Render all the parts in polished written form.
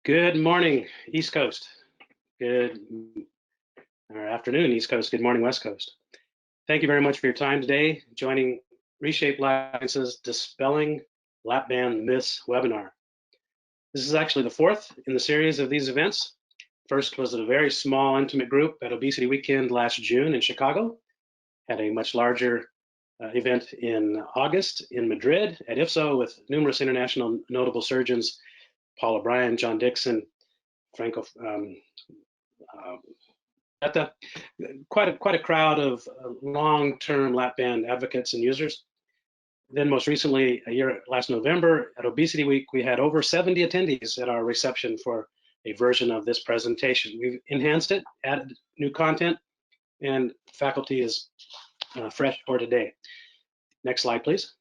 Good morning, East Coast. Good afternoon, East Coast. Good morning, West Coast. Thank you very much for your time today joining Reshape Life Sciences Dispelling Lap Band Myths webinar. This is actually the fourth in the series of these events. First was a very small, intimate group at Obesity Weekend last June in Chicago. Had a much larger event in August in Madrid at IFSO with numerous international notable surgeons, Paul O'Brien, John Dixon, Franco, quite a crowd of long-term lap band advocates and users. Then most recently, last November at Obesity Week, we had over 70 attendees at our reception for a version of this presentation. We've enhanced it, added new content, and faculty is fresh for today. Next slide, please.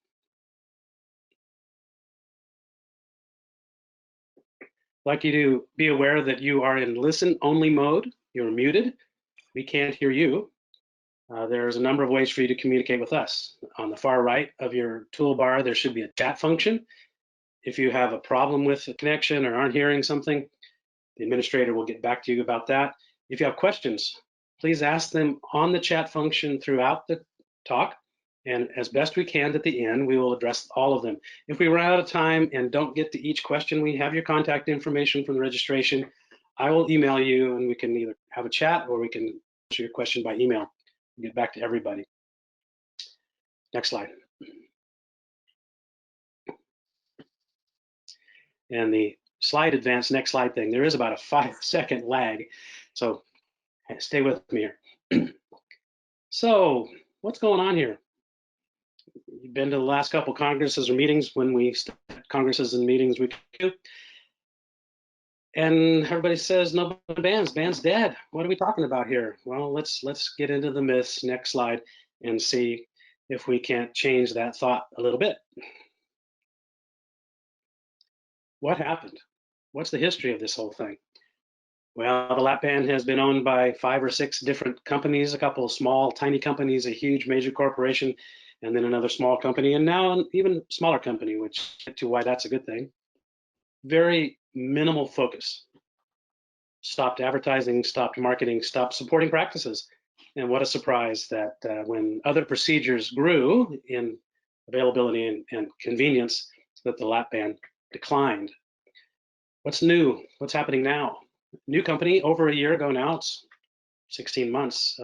I'd like you to be aware that you are in listen-only mode. You're muted. We can't hear you. There's a number of ways for you to communicate with us. On the far right of your toolbar, there should be a chat function. If you have a problem with the connection or aren't hearing something, the administrator will get back to you about that. If you have questions, please ask them on the chat function throughout the talk, and as best we can at the end, we will address all of them. If we run out of time and don't get to each question, we have your contact information from the registration. I will email you, and we can either have a chat or we can answer your question by email. Get back to everybody. Next slide. And the slide advance, next slide thing, there is about a 5-second lag, so stay with me here. So what's going on here? You've been to the last couple congresses or meetings when we start congresses and meetings we do, and everybody says no band's dead. What are we talking about here? Well, let's get into the myths. Next slide, and see if we can't change that thought a little bit. What happened? What's the history of this whole thing? Well, the lap band has been owned by 5 or 6 different companies, a couple of small, tiny companies, a huge major corporation, and then another small company, and now an even smaller company, which get to why that's a good thing. Very minimal focus. Stopped advertising, stopped marketing, stopped supporting practices. And what a surprise that when other procedures grew in availability and convenience, that the lap band declined. What's new? What's happening now? New company over a year ago now, it's 16 months.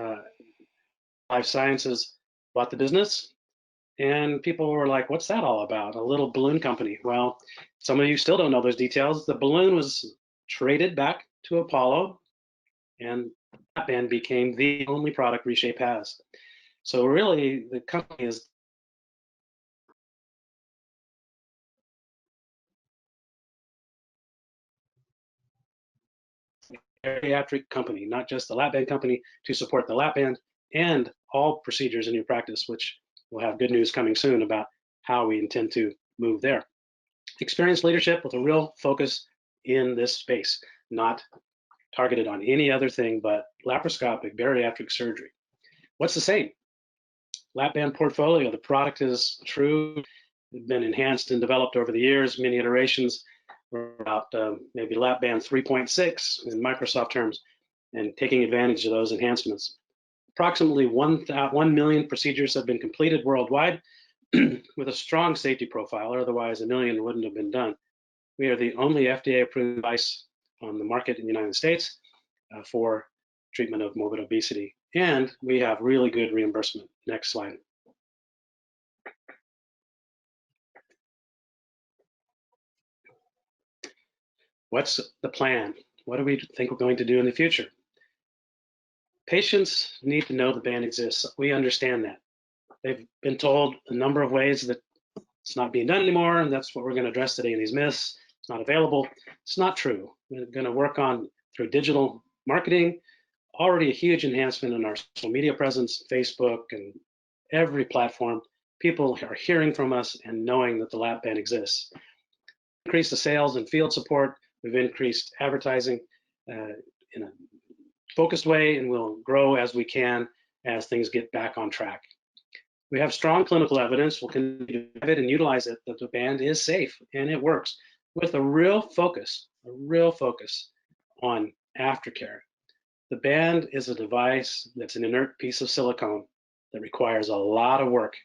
Life Sciences bought the business, and people were like, what's that all about? A little balloon company. Well, some of you still don't know those details. The balloon was traded back to Apollo, and that band became the only product Reshape has. So really, the company is bariatric company, not just the lap band company, to support the lap band and all procedures in your practice, which we'll have good news coming soon about how we intend to move there. Experienced leadership with a real focus in this space, not targeted on any other thing but laparoscopic bariatric surgery. What's the same? Lap band portfolio, the product is true, been enhanced and developed over the years, many iterations. We're about maybe lap band 3.6 in Microsoft terms, and taking advantage of those enhancements. Approximately 1 million procedures have been completed worldwide with a strong safety profile, otherwise a million wouldn't have been done. We are the only FDA-approved device on the market in the United States for treatment of morbid obesity, and we have really good reimbursement. Next slide. What's the plan? What do we think we're going to do in the future? Patients need to know the band exists. We understand that. They've been told a number of ways that it's not being done anymore, and that's what we're going to address today in these myths. It's not available. It's not true. We're going to work on through digital marketing, already a huge enhancement in our social media presence, Facebook and every platform. People are hearing from us and knowing that the lap band exists. Increase the sales and field support. We've increased advertising in a focused way, and we'll grow as we can as things get back on track. We have strong clinical evidence. We'll continue to have it and utilize it that the band is safe and it works, with a real focus a real focus on aftercare. The band is a device that's an inert piece of silicone that requires a lot of work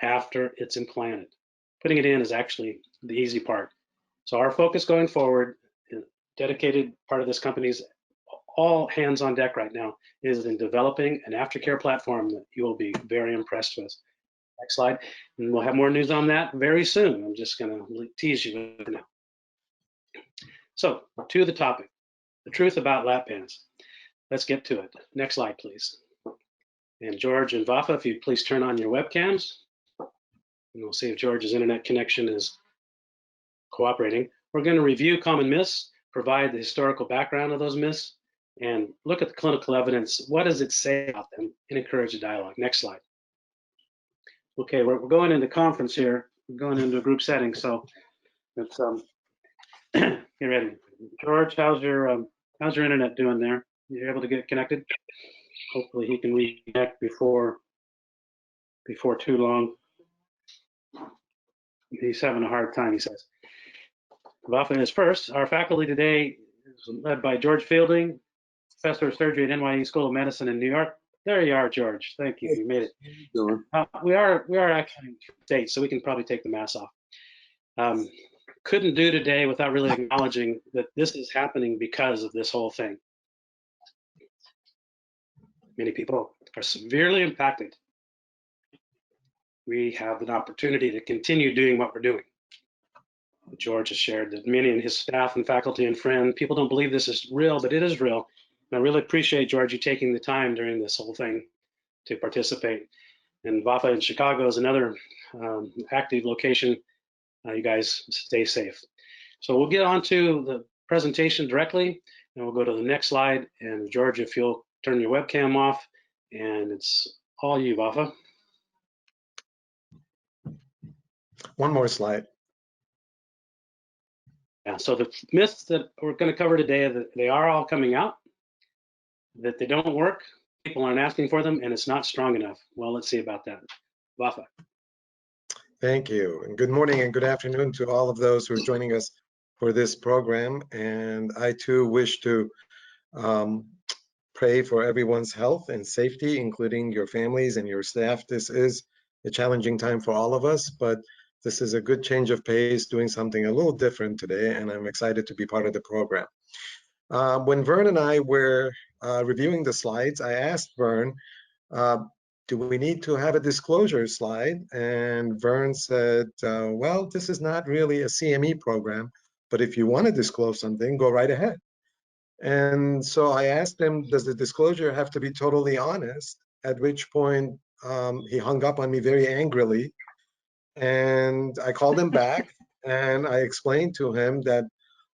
after it's implanted. Putting it in is actually the easy part. So our focus going forward, dedicated part of this company's all hands on deck right now, is in developing an aftercare platform that you will be very impressed with. Next slide. And we'll have more news on that very soon. I'm just going to tease you for now. So to the topic, the truth about lap bands. Let's get to it. Next slide, please. And George and Vafa, if you'd please turn on your webcams. And we'll see if George's internet connection is cooperating. We're going to review common myths, provide the historical background of those myths, and look at the clinical evidence. What does it say about them? And encourage a dialogue. Next slide. Okay, we're going into conference here. We're going into a group setting, so let's get ready. George, how's your internet doing there? You able to get connected? Hopefully he can reconnect before too long. He's having a hard time, he says. Vafa is first. Our faculty today is led by George Fielding, professor of surgery at NYU School of Medicine in New York. There you are, George. Thank you. You made it. We are actually in the States, so we can probably take the mask off. Couldn't do today without really acknowledging that this is happening because of this whole thing. Many people are severely impacted. We have an opportunity to continue doing what we're doing. George has shared that many in his staff and faculty and friends, people don't believe this is real, but it is real. And I really appreciate, George, you taking the time during this whole thing to participate. And Vafa in Chicago is another active location. You guys stay safe. So we'll get on to the presentation directly, and we'll go to the next slide. And George, if you'll turn your webcam off, and it's all you, Vafa. One more slide. Yeah, so the myths that we're going to cover today, that they are all coming out, that they don't work, people aren't asking for them, and it's not strong enough. Well, let's see about that. Vafa. Thank you, and good morning and good afternoon to all of those who are joining us for this program. And I too wish to pray for everyone's health and safety, including your families and your staff. This is a challenging time for all of us, but this is a good change of pace, doing something a little different today, and I'm excited to be part of the program. When Vern and I were reviewing the slides, I asked Vern, do we need to have a disclosure slide? And Vern said, well, this is not really a CME program, but if you want to disclose something, go right ahead. And so I asked him, does the disclosure have to be totally honest? At which point he hung up on me very angrily. And I called him back and I explained to him that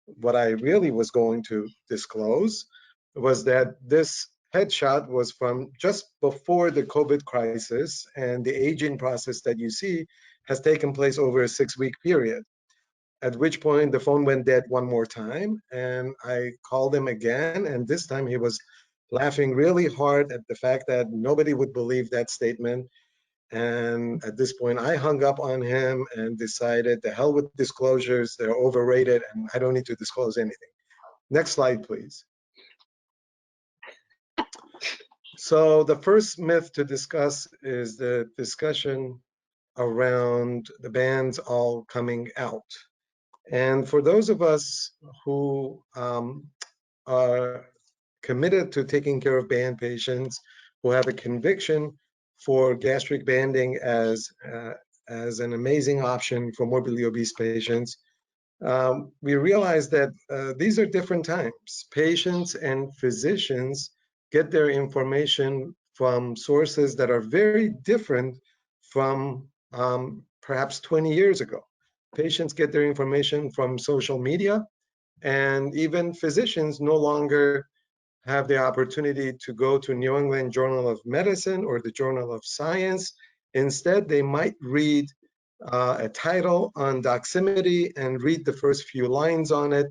what I really was going to disclose was that this headshot was from just before the COVID crisis, and the aging process that you see has taken place over a 6-week period. At which point the phone went dead one more time, and I called him again, and this time he was laughing really hard at the fact that nobody would believe that statement. And at this point, I hung up on him and decided, the hell with disclosures, they're overrated, and I don't need to disclose anything. Next slide, please. So the first myth to discuss is the discussion around the bands all coming out. And for those of us who are committed to taking care of band patients, who have a conviction for gastric banding as an amazing option for morbidly obese patients, we realize that these are different times. Patients and physicians get their information from sources that are very different from perhaps 20 years ago. Patients get their information from social media, and even physicians no longer have the opportunity to go to New England Journal of Medicine or the Journal of Science. Instead, they might read a title on Doximity and read the first few lines on it.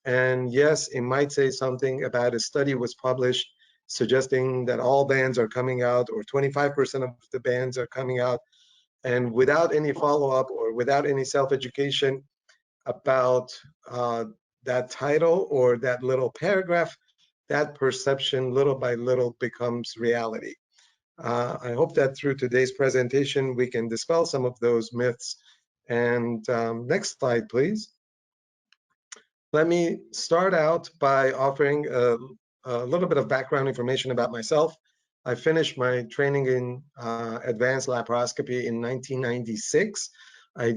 And yes, it might say something about a study was published suggesting that all bands are coming out, or 25% of the bands are coming out, and without any follow-up or without any self-education about that title or that little paragraph, that perception little by little becomes reality. I hope that through today's presentation, we can dispel some of those myths. And next slide, please. Let me start out by offering a little bit of background information about myself. I finished my training in advanced laparoscopy in 1996. I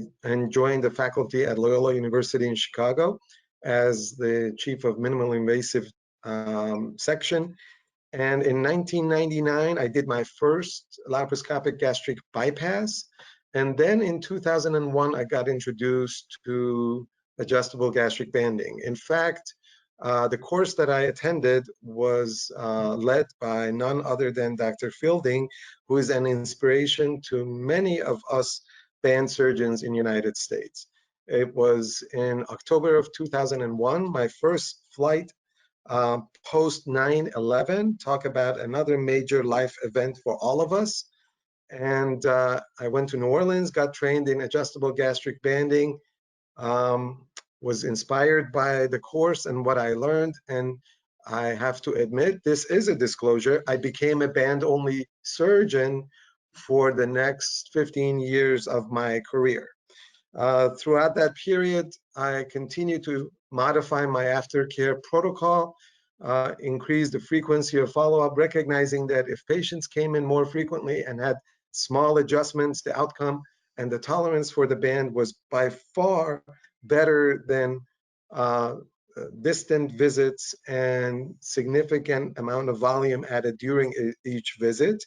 joined the faculty at Loyola University in Chicago as the chief of minimally invasive section. And in 1999, I did my first laparoscopic gastric bypass. And then in 2001, I got introduced to adjustable gastric banding. In fact, the course that I attended was led by none other than Dr. Fielding, who is an inspiration to many of us band surgeons in the United States. It was in October of 2001, my first flight post 9/11, talk about another major life event for all of us. And I went to New Orleans, got trained in adjustable gastric banding, was inspired by the course and what I learned. And I have to admit, this is a disclosure. I became a band-only surgeon for the next 15 years of my career. Throughout that period, I continued to modify my aftercare protocol, increase the frequency of follow-up, recognizing that if patients came in more frequently and had small adjustments, the outcome and the tolerance for the band was by far better than distant visits and significant amount of volume added during each visit.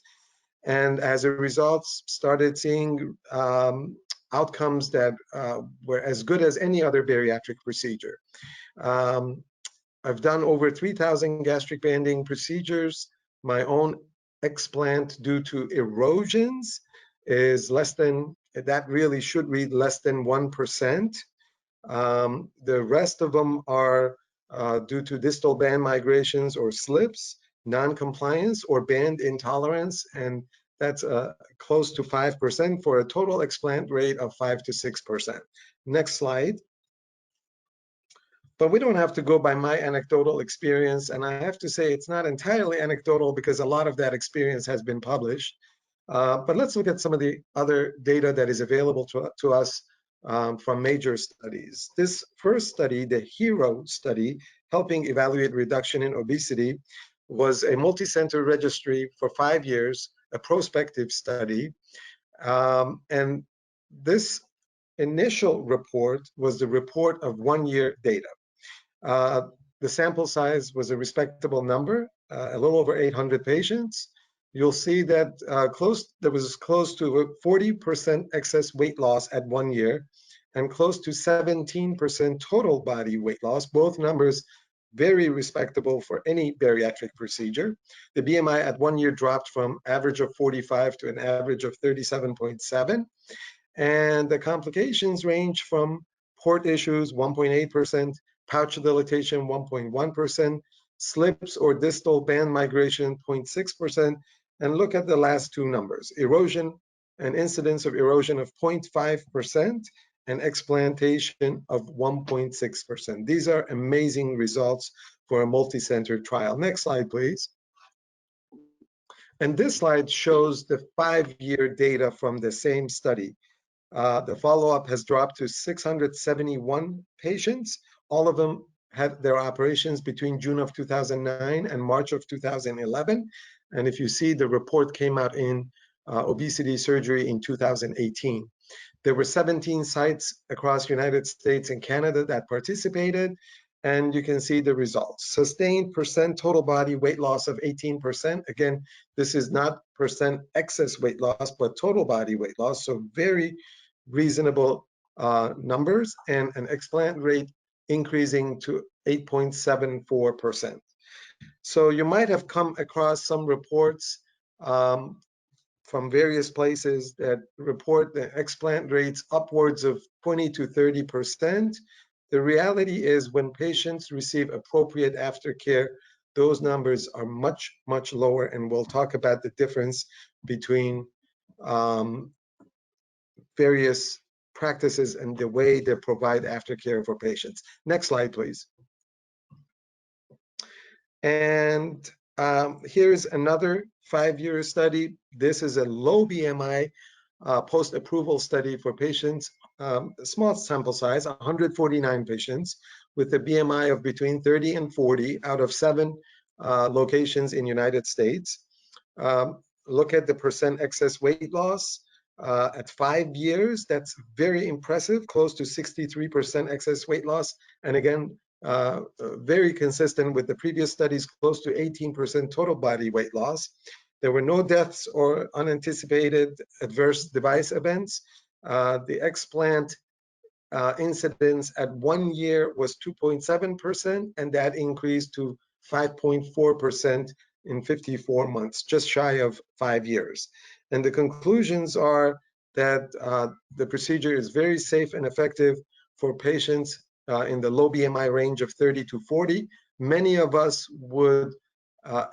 And as a result, started seeing outcomes that were as good as any other bariatric procedure. I've done over 3,000 gastric banding procedures. My own explant due to erosions is less than, that really should read less than 1%. The rest of them are due to distal band migrations or slips, non-compliance or band intolerance, and that's close to 5% for a total explant rate of 5 to 6%. Next slide. But we don't have to go by my anecdotal experience, and I have to say it's not entirely anecdotal because a lot of that experience has been published. But let's look at some of the other data that is available to us from major studies. This first study, the HERO study, helping evaluate reduction in obesity, was a multi-center registry for 5 years, a prospective study. And this initial report was the report of 1-year data. The sample size was a respectable number, a little over 800 patients. You'll see that there was close to 40% excess weight loss at 1 year and close to 17% total body weight loss, both numbers very respectable for any bariatric procedure. The BMI at 1 year dropped from average of 45 to an average of 37.7. And the complications range from port issues, 1.8%, pouch dilatation, 1.1%, slips or distal band migration, 0.6%. And look at the last two numbers, erosion and incidence of erosion of 0.5% and explantation of 1.6%. These are amazing results for a multi-center trial. Next slide, please. And this slide shows the 5-year data from the same study. The follow-up has dropped to 671 patients. All of them had their operations between June of 2009 and March of 2011. And if you see, the report came out in obesity surgery in 2018. There were 17 sites across the United States and Canada that participated, and you can see the results. Sustained percent total body weight loss of 18%. Again, this is not percent excess weight loss, but total body weight loss, so very reasonable numbers, and an explant rate increasing to 8.74%. So you might have come across some reports from various places that report the explant rates upwards of 20 to 30%. The reality is when patients receive appropriate aftercare, those numbers are much, much lower, and we'll talk about the difference between various practices and the way they provide aftercare for patients. Next slide, please. And here's another 5-year study. This is a low BMI post-approval study for patients, small sample size, 149 patients with a BMI of between 30 and 40 out of 7 locations in United States. Look at the percent excess weight loss at 5 years. That's very impressive, close to 63% excess weight loss. And again, very consistent with the previous studies, close to 18% total body weight loss. There were no deaths or unanticipated adverse device events. The explant incidence at 1 year was 2.7%, and that increased to 5.4% in 54 months, just shy of 5 years. And the conclusions are that the procedure is very safe and effective for patients in the low BMI range of 30 to 40. Many of us would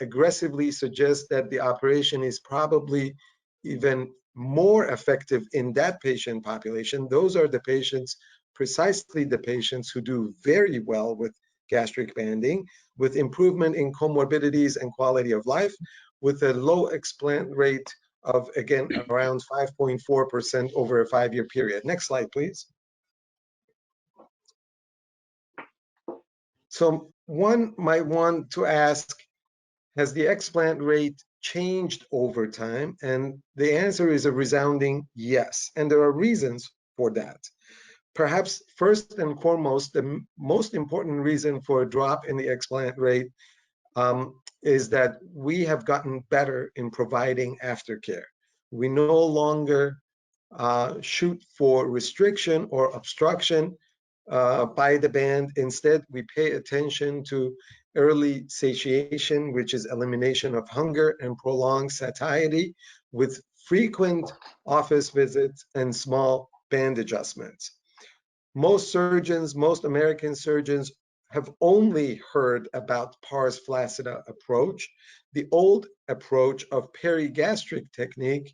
aggressively suggest that the operation is probably even more effective in that patient population. Those are the patients, precisely the patients who do very well with gastric banding, with improvement in comorbidities and quality of life, with a low explant rate of, again, around 5.4% over a 5-year period. Next slide, please. So one might want to ask, has the explant rate changed over time? And the answer is a resounding yes. And there are reasons for that. Perhaps first and foremost, the most important reason for a drop in the explant rate is that we have gotten better in providing aftercare. We no longer shoot for restriction or obstruction by the band. Instead, we pay attention to early satiation, which is elimination of hunger, and prolonged satiety with frequent office visits and small band adjustments. Most surgeons, most American surgeons, have only heard about pars flaccida approach. The old approach of perigastric technique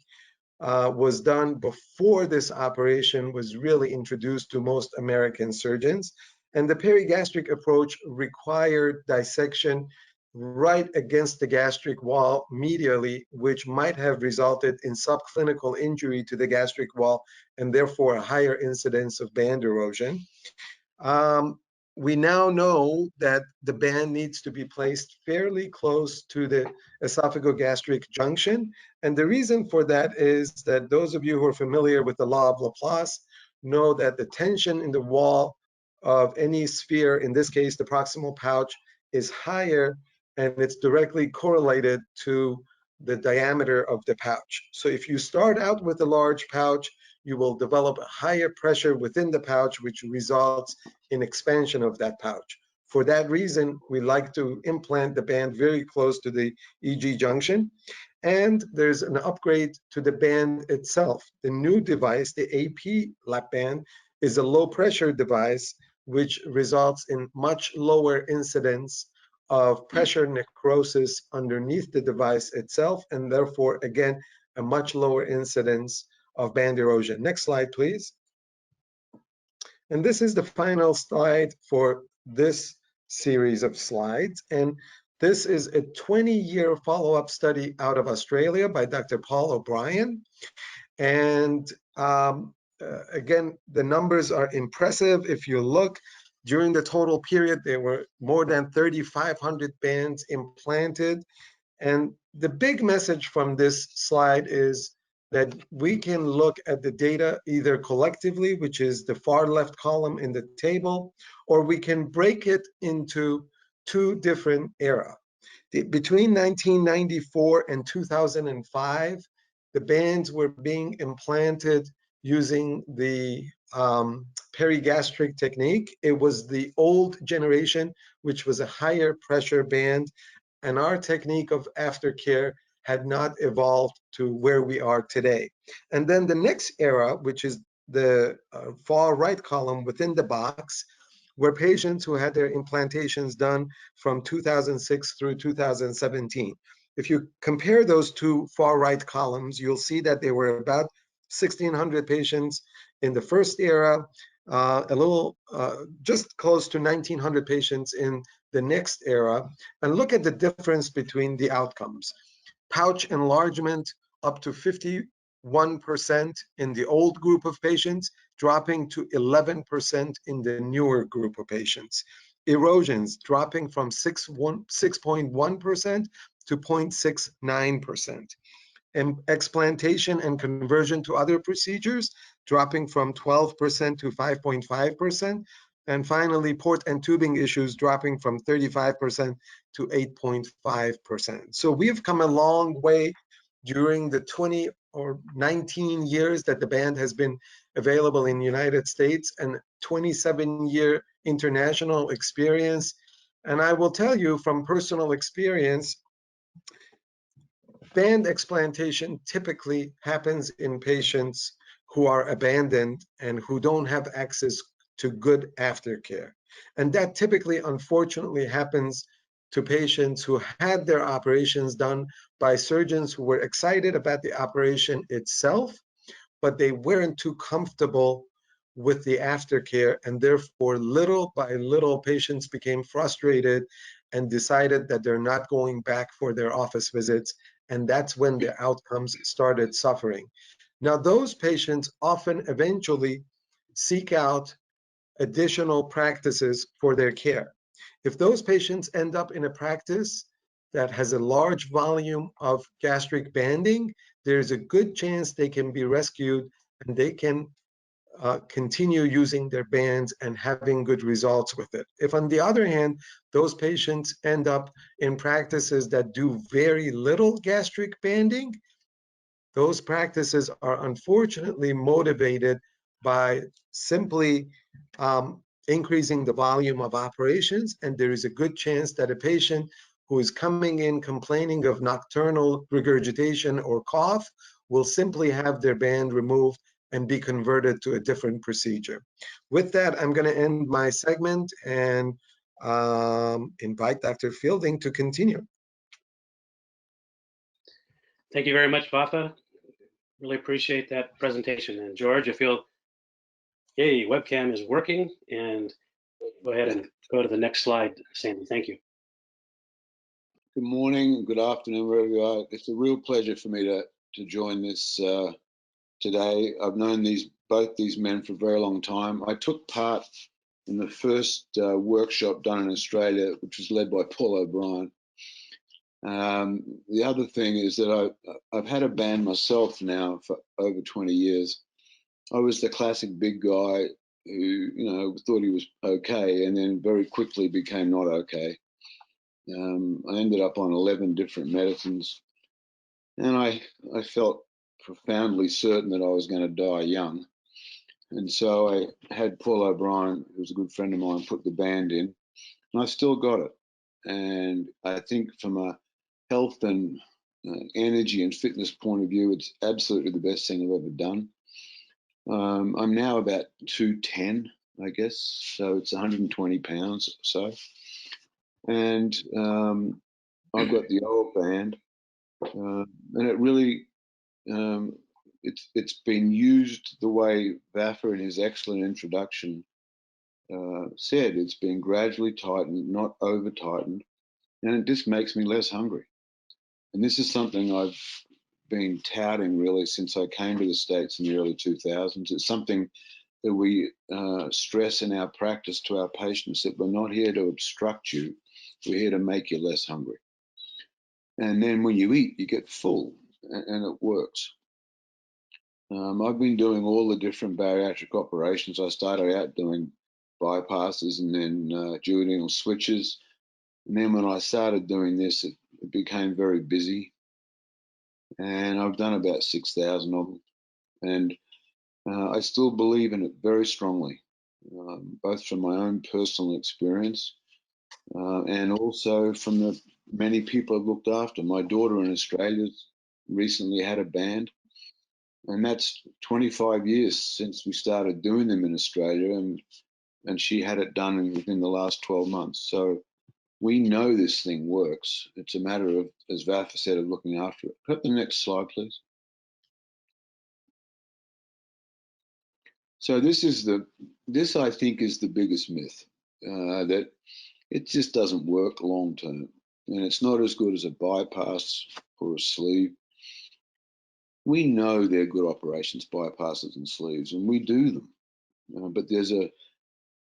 was done before this operation was really introduced to most American surgeons. And the perigastric approach required dissection right against the gastric wall medially, which might have resulted in subclinical injury to the gastric wall and therefore a higher incidence of band erosion. We now know that the band needs to be placed fairly close to the esophagogastric junction. And the reason for that is that those of you who are familiar with the law of Laplace know that the tension in the wall of any sphere, in this case, the proximal pouch, is higher, and it's directly correlated to the diameter of the pouch. So if you start out with a large pouch, you will develop a higher pressure within the pouch, which results in expansion of that pouch. For that reason, we like to implant the band very close to the EG junction. And there's an upgrade to the band itself. The new device, the AP lap band, is a low pressure device, which results in much lower incidence of pressure necrosis underneath the device itself, and therefore, again, a much lower incidence of band erosion. Next slide, please. And this is the final slide for this series of slides. And this is a 20-year follow-up study out of Australia by Dr. Paul O'Brien. And again, the numbers are impressive. If you look, during the total period, there were more than 3,500 bands implanted. And the big message from this slide is that we can look at the data either collectively, which is the far left column in the table, or we can break it into two different eras. Between 1994 and 2005, the bands were being implanted using the perigastric technique. It was the old generation, which was a higher pressure band, and our technique of aftercare had not evolved to where we are today. And then the next era, which is the far right column within the box, were patients who had their implantations done from 2006 through 2017. If you compare those two far right columns, you'll see that there were about 1,600 patients in the first era, just close to 1,900 patients in the next era, and look at the difference between the outcomes. Pouch enlargement up to 51% in the old group of patients, dropping to 11% in the newer group of patients. Erosions dropping from 6.1% to 0.69%. And explantation and conversion to other procedures dropping from 12% to 5.5%. And finally, port and tubing issues dropping from 35% to 8.5%. So we've come a long way during the 20 or 19 years that the band has been available in the United States, and 27-year international experience. And I will tell you from personal experience, band explantation typically happens in patients who are abandoned and who don't have access to good aftercare. And that typically, unfortunately, happens to patients who had their operations done by surgeons who were excited about the operation itself, but they weren't too comfortable with the aftercare, and therefore, little by little, patients became frustrated and decided that they're not going back for their office visits, and that's when the outcomes started suffering. Now, those patients often eventually seek out additional practices for their care. If those patients end up in a practice that has a large volume of gastric banding, there's a good chance they can be rescued and they can continue using their bands and having good results with it. If, on the other hand, those patients end up in practices that do very little gastric banding, those practices are unfortunately motivated by simply increasing the volume of operations, and there is a good chance that a patient who is coming in complaining of nocturnal regurgitation or cough will simply have their band removed and be converted to a different procedure. With that, I'm going to end my segment and invite Dr. Fielding to continue. Thank you very much, Vafa. Really appreciate that presentation. And George, I feel, yay, webcam is working. And go ahead and go to the next slide, Sandy. Thank you. Good morning, good afternoon, wherever you are. It's a real pleasure for me to join this today. I've known both these men for a very long time. I took part in the first workshop done in Australia, which was led by Paul O'Brien. The other thing is that I've had a band myself now for over 20 years. I was the classic big guy who, thought he was okay and then very quickly became not okay. I ended up on 11 different medicines, and I felt profoundly certain that I was going to die young. And so I had Paul O'Brien, who was a good friend of mine, put the band in, and I still got it. And I think from a health and energy and fitness point of view, it's absolutely the best thing I've ever done. I'm now about 210, I guess, so it's 120 pounds or so. And I've got the old band, and it really, it's been used the way Vafa in his excellent introduction said. It's been gradually tightened, not over tightened, and it just makes me less hungry. And this is something I've been touting really since I came to the States in the early 2000s. It's something that we stress in our practice to our patients, that we're not here to obstruct you, we're here to make you less hungry. And then when you eat, you get full, and it works. I've been doing all the different bariatric operations. I started out doing bypasses and then duodenal switches. And then when I started doing this, it became very busy. And I've done about 6,000 of them. And I still believe in it very strongly, both from my own personal experience and also from the many people I've looked after. My daughter in Australia recently had a band, and that's 25 years since we started doing them in Australia, and she had it done within the last 12 months. So we know this thing works. It's a matter of, as Vafa said, of looking after it. Put the next slide, please. So this I think is the biggest myth, that it just doesn't work long term, and it's not as good as a bypass or a sleeve. We know they're good operations, bypasses and sleeves, and we do them. But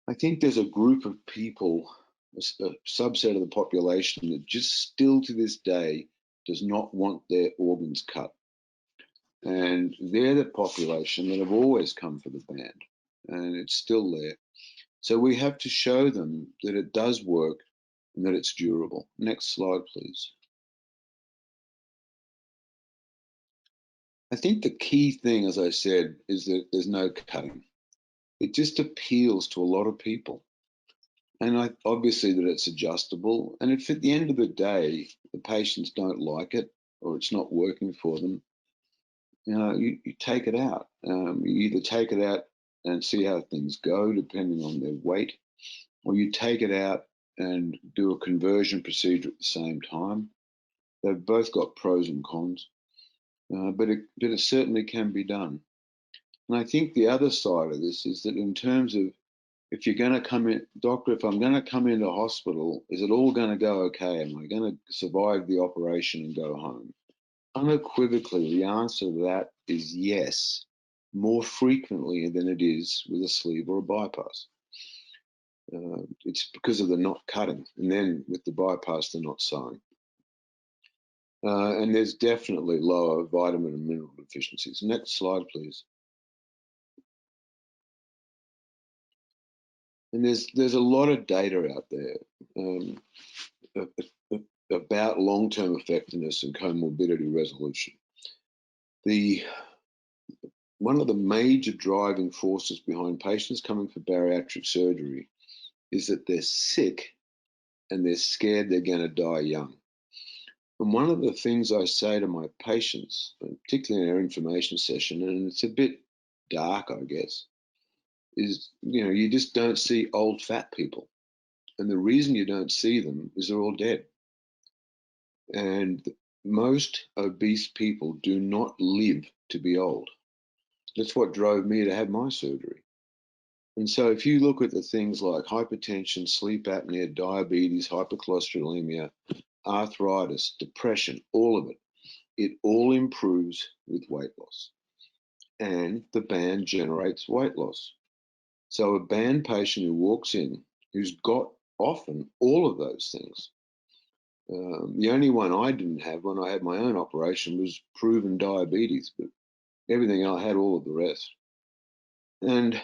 I think there's a group of people, a subset of the population that just still to this day does not want their organs cut. And they're the population that have always come for the ban, and it's still there. So we have to show them that it does work and that it's durable. Next slide, please. I think the key thing, as I said, is that there's no cutting. It just appeals to a lot of people. And obviously that it's adjustable. And if at the end of the day, the patients don't like it or it's not working for them, you take it out. You either take it out and see how things go, depending on their weight, or you take it out and do a conversion procedure at the same time. They've both got pros and cons, but it certainly can be done. And I think the other side of this is that in terms of, if you're going to come in, doctor, if I'm going to come into hospital, is it all going to go okay? Am I going to survive the operation and go home? Unequivocally, the answer to that is yes, more frequently than it is with a sleeve or a bypass. It's because of the not cutting, and then with the bypass, they're not sewing. And there's definitely lower vitamin and mineral deficiencies. Next slide, please. And there's a lot of data out there about long-term effectiveness and comorbidity resolution. One of the major driving forces behind patients coming for bariatric surgery is that they're sick and they're scared they're going to die young. And one of the things I say to my patients, particularly in our information session, and it's a bit dark, I guess, is, you just don't see old fat people. And the reason you don't see them is they're all dead. And most obese people do not live to be old. That's what drove me to have my surgery. And so if you look at the things like hypertension, sleep apnea, diabetes, hypercholesterolemia, arthritis, depression, all of it, it all improves with weight loss. And the band generates weight loss. So a band patient who walks in, who's got often all of those things. The only one I didn't have when I had my own operation was proven diabetes, but everything I had all of the rest. And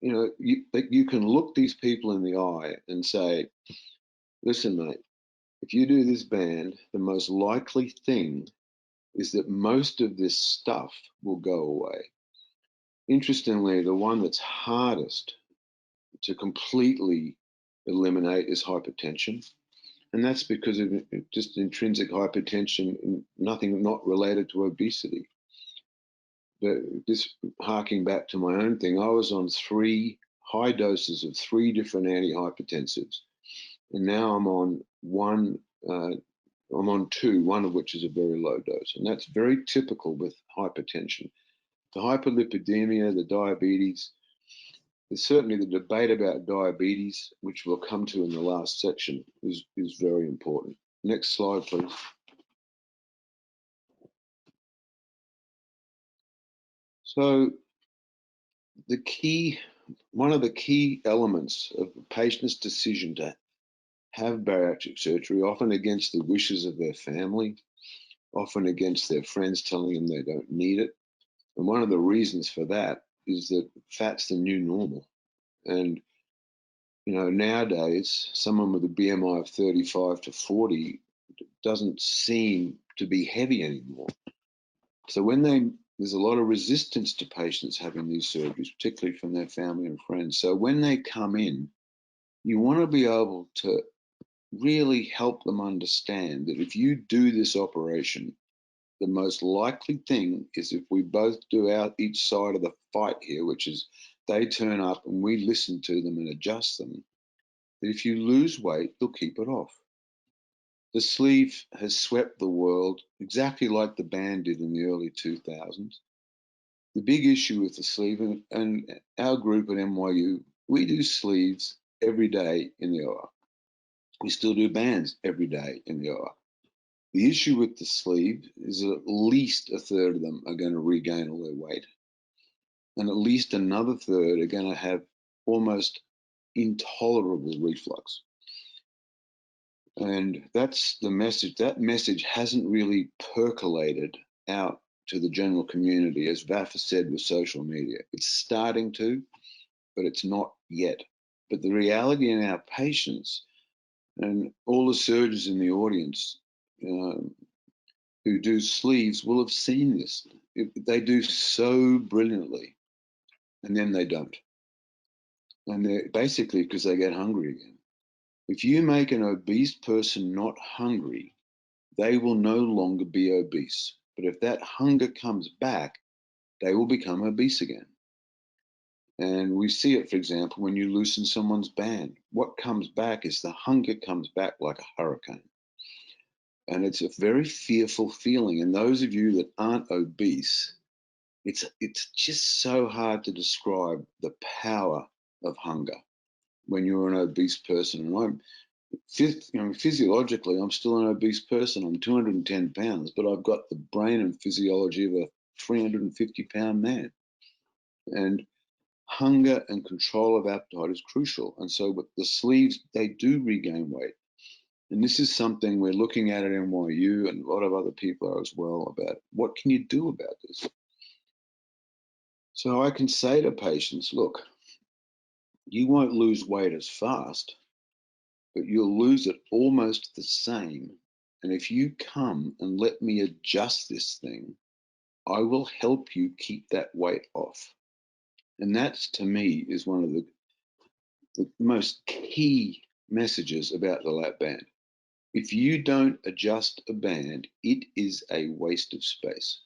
you can look these people in the eye and say, listen, mate, if you do this band, the most likely thing is that most of this stuff will go away. Interestingly, the one that's hardest to completely eliminate is hypertension. And that's because of just intrinsic hypertension, nothing not related to obesity. But just harking back to my own thing, I was on 3 high doses of 3 different antihypertensives. And now I'm on I'm on 2, one of which is a very low dose. And that's very typical with hypertension. The hyperlipidemia, the diabetes, there's certainly the debate about diabetes, which we'll come to in the last section, is very important. Next slide, please. So one of the key elements of a patient's decision to have bariatric surgery, often against the wishes of their family, often against their friends telling them they don't need it. And one of the reasons for that is that fat's the new normal. And nowadays, someone with a BMI of 35 to 40 doesn't seem to be heavy anymore. So there's a lot of resistance to patients having these surgeries, particularly from their family and friends. So when they come in, you want to be able to really help them understand that if you do this operation, the most likely thing is if we both do out each side of the fight here, which is they turn up and we listen to them and adjust them, that if you lose weight, they'll keep it off. The sleeve has swept the world exactly like the band did in the early 2000s. the big issue with the sleeve, and our group at NYU, we do sleeves every day in the OR. We still do bands every day in the OR. The issue with the sleeve is that at least a third of them are going to regain all their weight, and at least another third are going to have almost intolerable reflux. And that's the message. That message hasn't really percolated out to the general community, as Vafa said, with social media. It's starting to, but it's not yet. But the reality in our patients, and all the surgeons in the audience who do sleeves will have seen this. They do so brilliantly, and then they don't. And they're basically because they get hungry again. If you make an obese person not hungry, they will no longer be obese. But if that hunger comes back, they will become obese again. And we see it, for example, when you loosen someone's band. What comes back is the hunger comes back like a hurricane. And it's a very fearful feeling. And those of you that aren't obese, it's just so hard to describe the power of hunger when you're an obese person. And physiologically, I'm still an obese person. I'm 210 pounds, but I've got the brain and physiology of a 350-pound man. And hunger and control of appetite is crucial. And so with the sleeves, they do regain weight. And this is something we're looking at NYU, and a lot of other people are as well, about what can you do about this? So I can say to patients, look, you won't lose weight as fast, but you'll lose it almost the same. And if you come and let me adjust this thing, I will help you keep that weight off. And that, to me, is one of the most key messages about the lap band. If you don't adjust a band, it is a waste of space.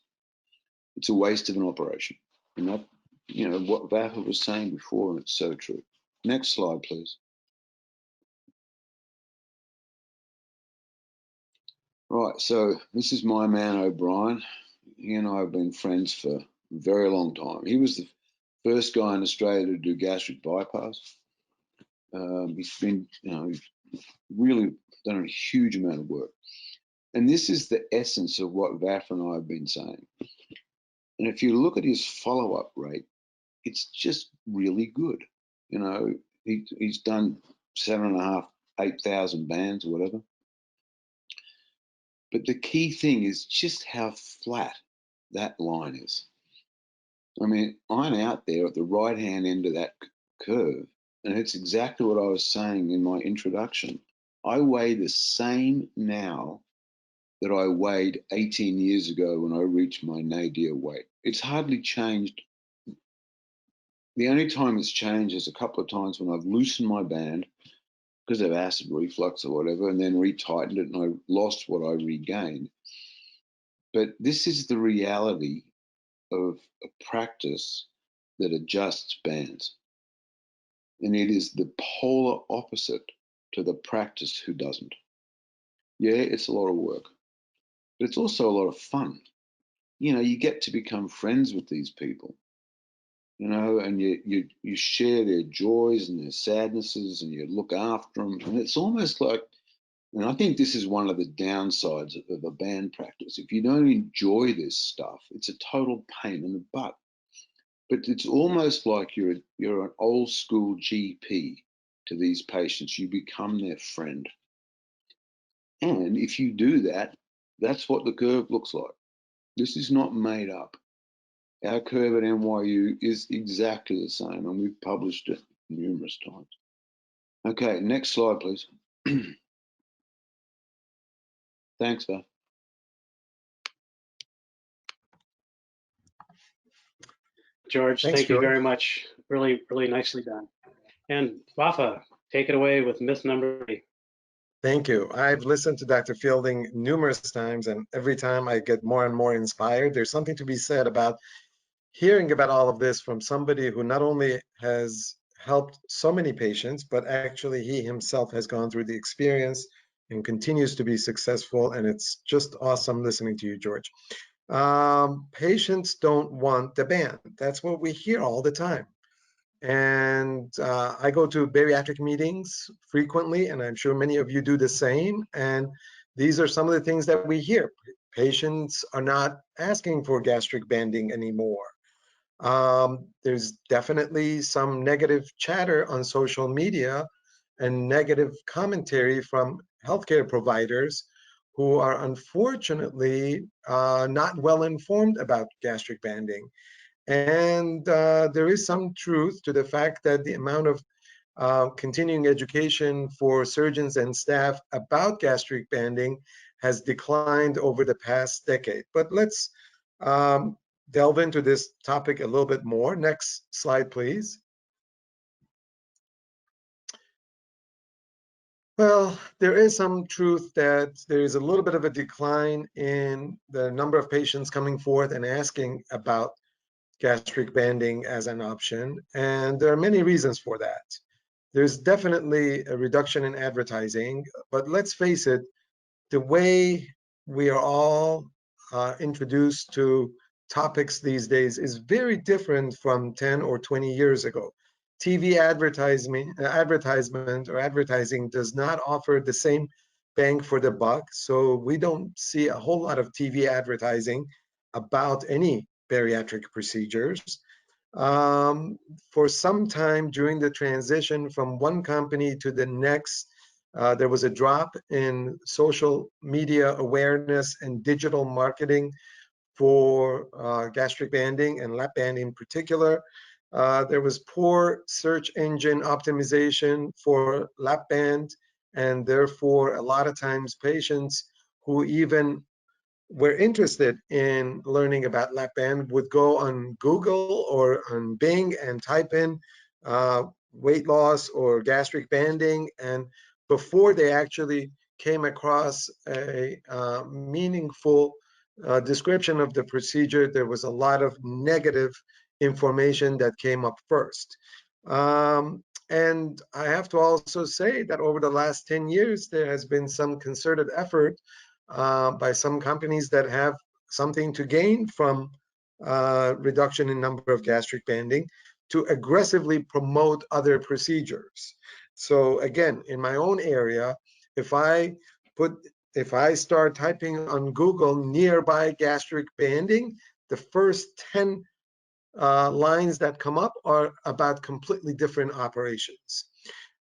It's a waste of an operation. And that, what Vafa was saying before, and it's so true. Next slide, please. Right, so this is my man O'Brien. He and I have been friends for a very long time. He was the first guy in Australia to do gastric bypass. He's been, he's really done a huge amount of work. And this is the essence of what Vafa and I have been saying. And if you look at his follow-up rate, it's just really good. He's done 7,500, 8,000 bands or whatever. But the key thing is just how flat that line is. I mean, I'm out there at the right-hand end of that curve, and it's exactly what I was saying in my introduction. I weigh the same now that I weighed 18 years ago when I reached my nadir weight. It's hardly changed. The only time it's changed is a couple of times when I've loosened my band because of acid reflux or whatever, and then retightened it, and I lost what I regained. But this is the reality of a practice that adjusts bands. And it is the polar opposite to the practice who doesn't. Yeah, it's a lot of work, but it's also a lot of fun. You get to become friends with these people, and you share their joys and their sadnesses, and you look after them. And it's almost like, and I think this is one of the downsides of a band practice. If you don't enjoy this stuff, it's a total pain in the butt. But it's almost like you're an old school GP to these patients. You become their friend. And if you do that, that's what the curve looks like. This is not made up. Our curve at NYU is exactly the same, and we've published it numerous times. Okay, next slide, please. Thanks, Val. George, Thanks, thank you George. very much. Really, really nicely done. And Vafa, take it away with myth number 3. Thank you. I've listened to Dr. Fielding numerous times, and every time I get more and more inspired. There's something to be said about hearing about all of this from somebody who not only has helped so many patients, but actually he himself has gone through the experience and continues to be successful. And it's just awesome listening to you, George. Patients don't want the band. That's what we hear all the time. And I go to bariatric meetings frequently, and I'm sure many of you do the same. And these are some of the things that we hear. Patients are not asking for gastric banding anymore. There's definitely some negative chatter on social media and negative commentary from healthcare providers who are unfortunately not well informed about gastric banding. And there is some truth to the fact that the amount of continuing education for surgeons and staff about gastric banding has declined over the past decade. But let's um, delve into this topic a little bit more. Next slide, please. Well, there is some truth that there is a little bit of a decline in the number of patients coming forth and asking about gastric banding as an option, and there are many reasons for that. There's definitely a reduction in advertising, but let's face it, the way we are all introduced to topics these days is very different from 10 or 20 years ago. TV advertisement or advertising does not offer the same bang for the buck, so we don't see a whole lot of TV advertising about any bariatric procedures. Um, for some time during the transition from one company to the next, there was a drop in social media awareness and digital marketing for gastric banding and lap banding in particular. There was poor search engine optimization for lap band, and therefore a lot of times patients who even were interested in learning about lap band would go on Google or on Bing and type in uh, weight loss or gastric banding. And before they actually came across a meaningful description of the procedure, there was a lot of negative information that came up first. And I have to also say that over the last 10 years, there has been some concerted effort by some companies that have something to gain from reduction in number of gastric banding to aggressively promote other procedures. So again, in my own area, if I put if I start typing on Google nearby gastric banding, the first 10 lines that come up are about completely different operations.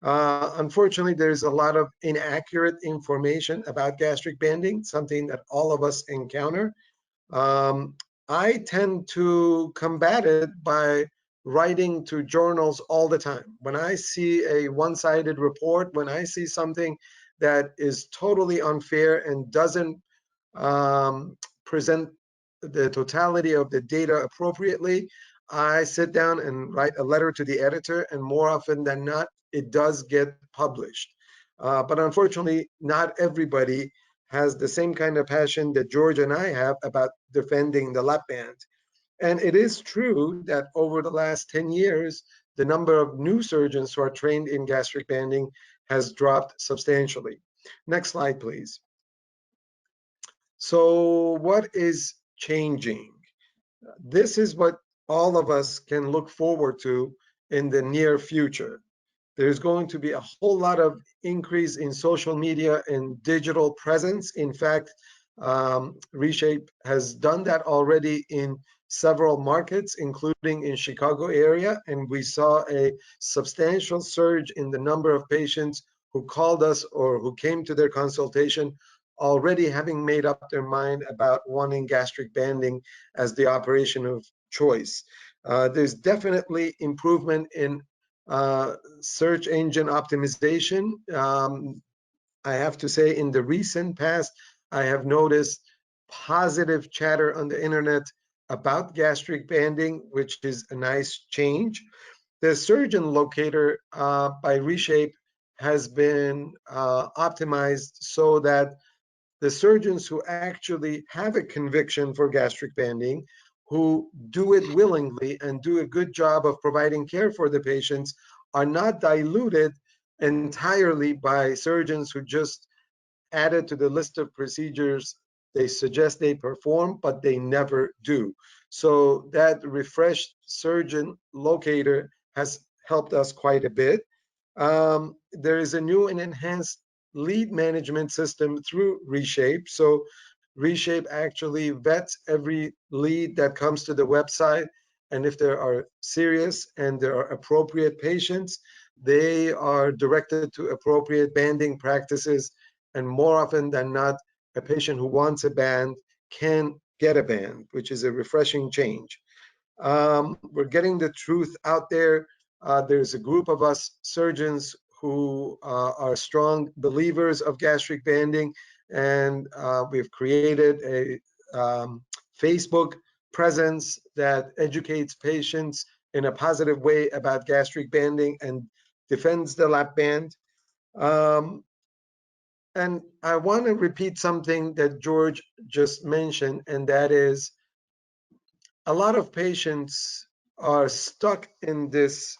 Unfortunately, there's a lot of inaccurate information about gastric banding, something that all of us encounter. Um, I tend to combat it by writing to journals all the time. When I see a one-sided report, when I see something that is totally unfair and doesn't um, present the totality of the data appropriately, I sit down and write a letter to the editor, and more often than not, it does get published. But unfortunately, not everybody has the same kind of passion that George and I have about defending the lap band. And it is true that over the last 10 years, the number of new surgeons who are trained in gastric banding has dropped substantially. Next slide, please. So what is changing? This is what all of us can look forward to in the near future. There's going to be a whole lot of increase in social media and digital presence. In fact, Reshape has done that already in several markets, including in Chicago area, and we saw a substantial surge in the number of patients who called us or who came to their consultation already having made up their mind about wanting gastric banding as the operation of choice. There's definitely improvement in search engine optimization. I have to say, in the recent past, I have noticed positive chatter on the internet about gastric banding, which is a nice change. The surgeon locator by Reshape has been optimized so that the surgeons who actually have a conviction for gastric banding, who do it willingly and do a good job of providing care for the patients, are not diluted entirely by surgeons who just added to the list of procedures They suggest they perform, but they never do. So that refreshed surgeon locator has helped us quite a bit. There is a new and enhanced lead management system through Reshape. So Reshape actually vets every lead that comes to the website. And if there are serious and there are appropriate patients, they are directed to appropriate banding practices. And more often than not, a patient who wants a band can get a band, which is a refreshing change. We're getting the truth out there. There's a group of us surgeons who are strong believers of gastric banding, and we've created a Facebook presence that educates patients in a positive way about gastric banding and defends the lap band. And I want to repeat something that George just mentioned, and that is a lot of patients are stuck in this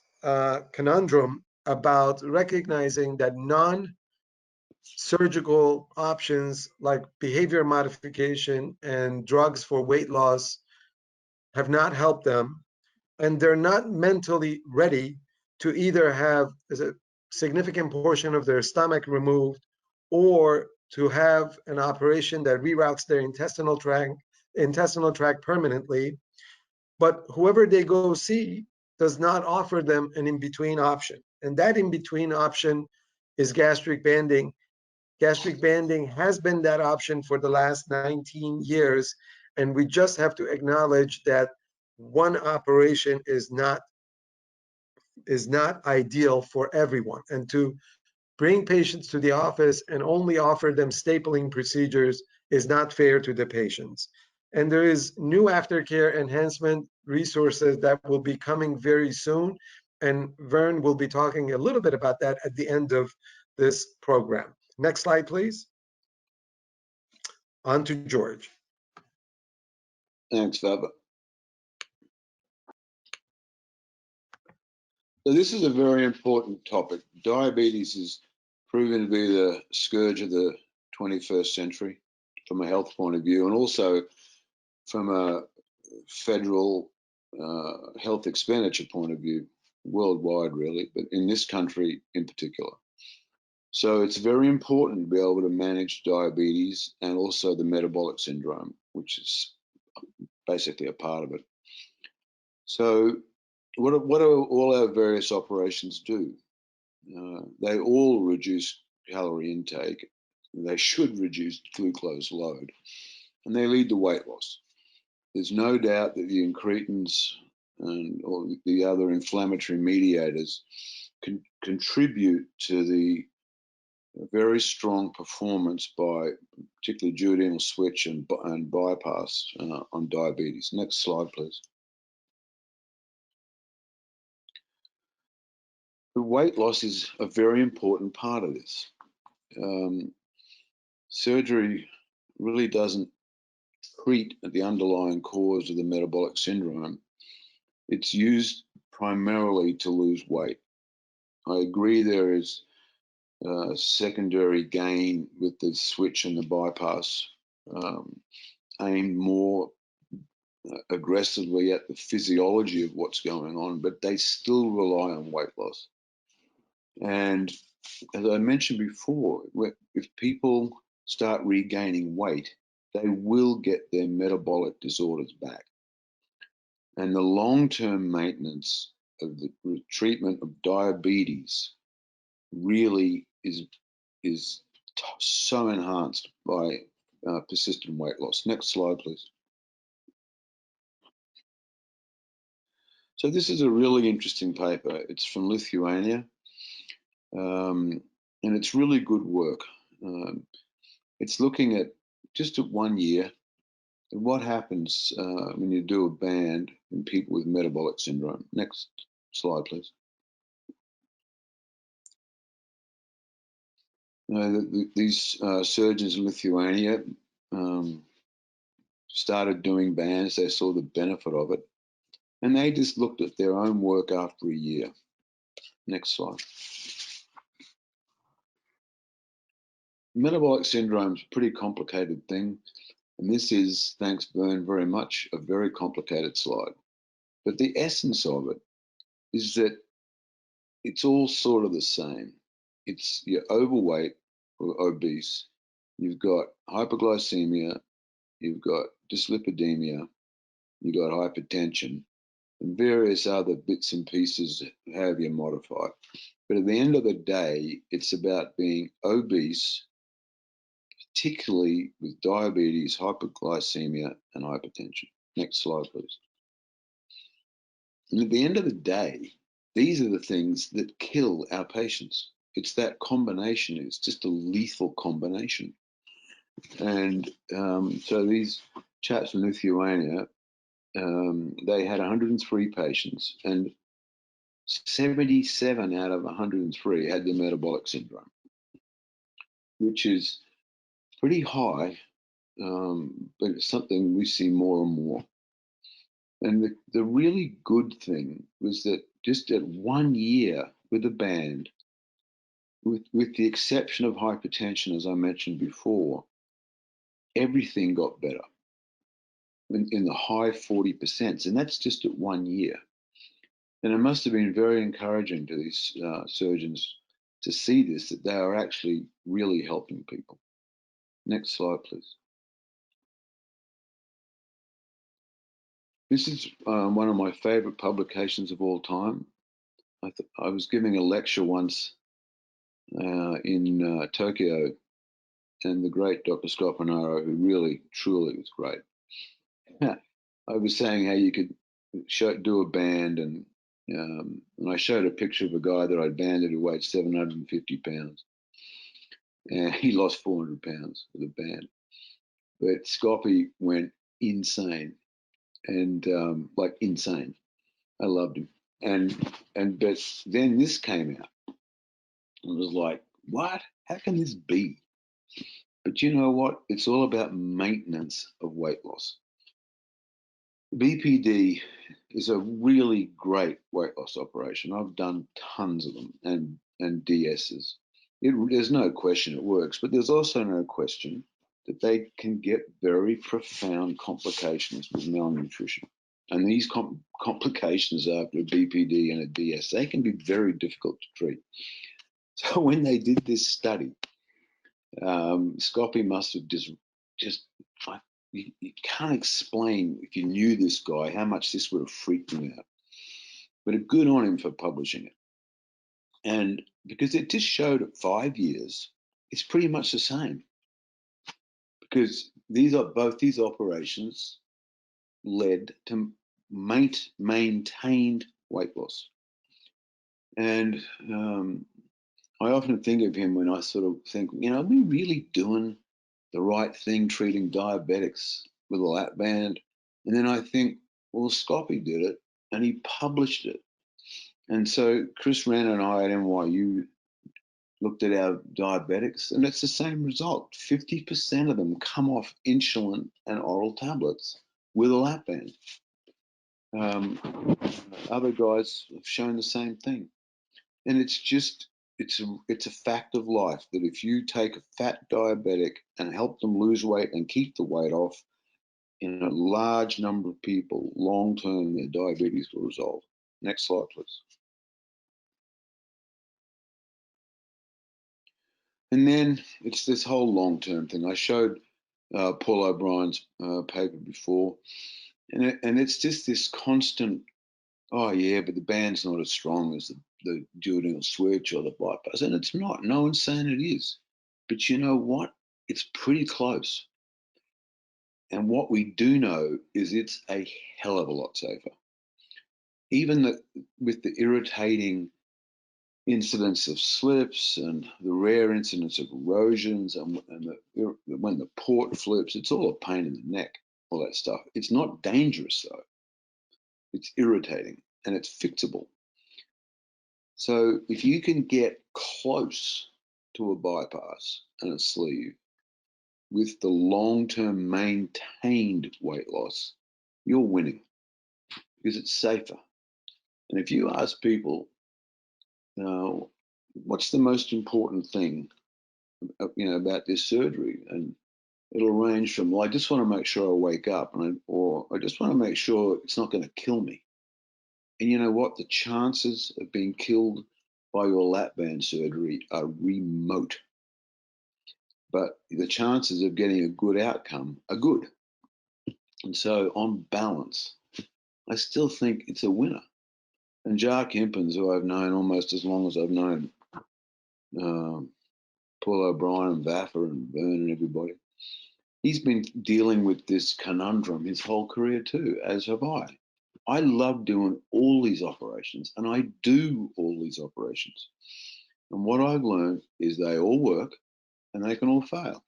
conundrum about recognizing that non-surgical options like behavior modification and drugs for weight loss have not helped them, and they're not mentally ready to either have a significant portion of their stomach removed or to have an operation that reroutes their intestinal tract permanently. But whoever they go see does not offer them an in-between option. And that in-between option is gastric banding. Gastric banding has been that option for the last 19 years. And we just have to acknowledge that one operation is not ideal for everyone. And to bring patients to the office and only offer them stapling procedures is not fair to the patients. And there is new aftercare enhancement resources that will be coming very soon. And Vern will be talking a little bit about that at the end of this program. Next slide, please. On to George. Thanks, Faber. So this is a very important topic. Diabetes is proven to be the scourge of the 21st century from a health point of view, and also from a federal health expenditure point of view, worldwide really, but in this country in particular. So it's very important to be able to manage diabetes and also the metabolic syndrome, which is basically a part of it. So what do all our various operations do? They all reduce calorie intake. They should reduce glucose load, and they lead to weight loss. There's no doubt that the incretins or the other inflammatory mediators can contribute to the very strong performance by particularly duodenal switch and bypass on diabetes. Next slide, please. The weight loss is a very important part of this. Surgery really doesn't treat the underlying cause of the metabolic syndrome. It's used primarily to lose weight. I agree there is secondary gain with the switch and the bypass aimed more aggressively at the physiology of what's going on, but they still rely on weight loss. And as I mentioned before, if people start regaining weight, they will get their metabolic disorders back. And the long-term maintenance of the treatment of diabetes really is so enhanced by persistent weight loss. Next slide, please. So this is a really interesting paper. It's from Lithuania, and it's really good work. It's looking at just at 1 year and what happens when you do a band in people with metabolic syndrome. Next slide, please. These surgeons in Lithuania started doing bands. They saw the benefit of it, and they just looked at their own work after a year. Next slide. Metabolic syndrome is a pretty complicated thing. And this is, thanks Bern very much, a very complicated slide. But the essence of it is that it's all sort of the same. It's you're overweight or obese, you've got hypoglycemia, you've got dyslipidemia, you've got hypertension, and various other bits and pieces have you modified. But at the end of the day, it's about being obese, particularly with diabetes, hypoglycemia, and hypertension. Next slide, please. And at the end of the day, these are the things that kill our patients. It's that combination. It's just a lethal combination. And so these chaps in Lithuania, they had 103 patients, and 77 out of 103 had the metabolic syndrome, which is pretty high, but it's something we see more and more. And the really good thing was that just at 1 year with the band, with the exception of hypertension, as I mentioned before, everything got better in the high 40%. And that's just at 1 year. And it must have been very encouraging to these surgeons to see this, that they are actually really helping people. Next slide, please. This is one of my favorite publications of all time. I was giving a lecture once in Tokyo, and the great Dr. Scopanaro, who really, truly was great. I was saying how you could do a band, and I showed a picture of a guy that I'd banded who weighed 750 pounds. And he lost 400 pounds with a band. But Scoppy went insane, and like insane. I loved him. But then this came out. It was like, what? How can this be? But you know what? It's all about maintenance of weight loss. BPD is a really great weight loss operation. I've done tons of them, and DSs. There's no question it works, but there's also no question that they can get very profound complications with malnutrition. And these complications after a BPD and a DS, they can be very difficult to treat. So when they did this study, Scoppy must have just you can't explain, if you knew this guy, how much this would have freaked him out. But good on him for publishing it. And because it just showed at 5 years, it's pretty much the same. Because both these operations led to maintained weight loss. And I often think of him when I sort of think, are we really doing the right thing treating diabetics with a lap band? And then I think, well, Scoppy did it and he published it. And so Chris Wren and I at NYU looked at our diabetics, and it's the same result. 50% of them come off insulin and oral tablets with a lap band. Other guys have shown the same thing. And it's a fact of life that if you take a fat diabetic and help them lose weight and keep the weight off, in a large number of people, long term, their diabetes will resolve. Next slide, please. And then it's this whole long term thing. I showed Paul O'Brien's paper before, and it's just this constant, oh yeah, but the band's not as strong as the duodenal switch or the bypass. And it's not. No one's saying it is. But you know what? It's pretty close. And what we do know is it's a hell of a lot safer. Even with the irritating incidence of slips and the rare incidence of erosions and when the port flips, it's all a pain in the neck, all that stuff. It's not dangerous though. It's irritating and it's fixable. So if you can get close to a bypass and a sleeve with the long-term maintained weight loss, you're winning because it's safer. And if you ask people, what's the most important thing, about this surgery? And It'll range from, well, I just want to make sure I wake up, or I just want to make sure it's not going to kill me. And you know what? The chances of being killed by your lap band surgery are remote, but the chances of getting a good outcome are good. And so, on balance, I still think it's a winner. And Jack Hempins, who I've known almost as long as I've known Paul O'Brien and Vaffer and Byrne and everybody, he's been dealing with this conundrum his whole career too, as have I. I love doing all these operations, and I do all these operations. And what I've learned is they all work and they can all fail.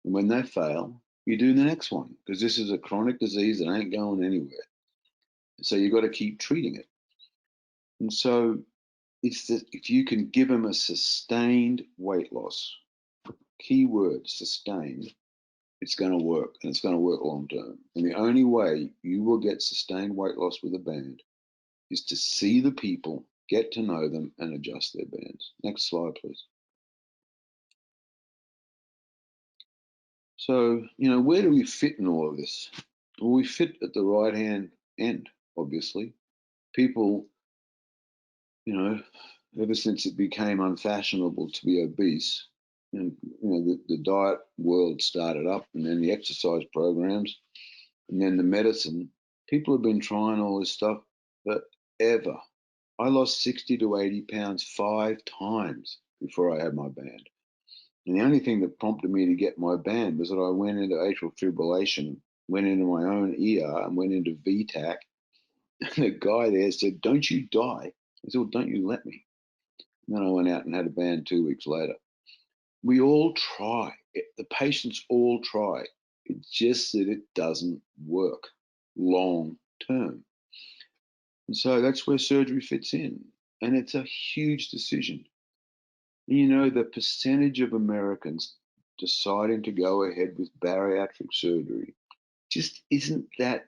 And when they fail, you do the next one, because this is a chronic disease that ain't going anywhere. So you've got to keep treating it. And so it's that if you can give them a sustained weight loss, key word, sustained, it's going to work, and it's going to work long term. And the only way you will get sustained weight loss with a band is to see the people, get to know them, and adjust their bands. Next slide, please. So, where do we fit in all of this? Well, we fit at the right-hand end, obviously. People, ever since it became unfashionable to be obese, and the diet world started up, and then the exercise programs, and then the medicine. People have been trying all this stuff forever. I lost 60 to 80 pounds 5 times before I had my band. And the only thing that prompted me to get my band was that I went into atrial fibrillation, went into my own ER, and went into VTAC. And the guy there said, "Don't you die." I said, "Well, don't you let me." And then I went out and had a band 2 weeks later. We all try. The patients all try. It's just that it doesn't work long term. And so that's where surgery fits in. And it's a huge decision. The percentage of Americans deciding to go ahead with bariatric surgery just isn't that